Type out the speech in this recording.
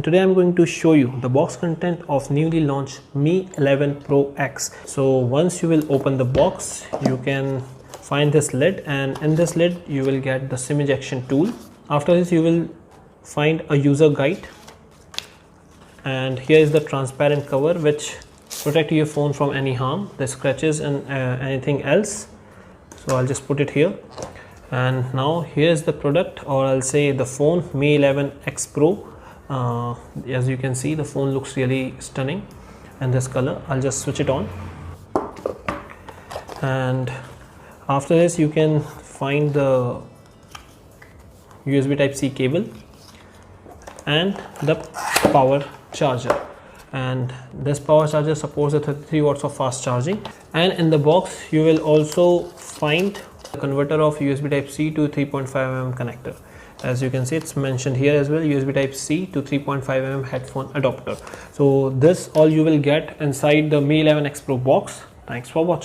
Today I'm going to show you the box content of newly launched Mi 11 Pro X. So once you will open the box, you can find this lid, and in this lid you will get the SIM ejection tool. After this you will find a user guide, and here is the transparent cover which protect your phone from any harm, the scratches and anything else. So I'll just put it here. And now here's the product, or I'll say the phone, Mi 11 X Pro. As you can see, the phone looks really stunning in this color. I'll just switch it on, and after this you can find the USB Type-C cable and the power charger, and this power charger supports the 33 watts of fast charging. And in the box you will also find the converter of USB Type-C to 3.5mm connector. As you can see, it's mentioned here as well, USB Type-C to 3.5mm headphone adapter. So this all you will get inside the Mi 11 X Pro box. Thanks for watching.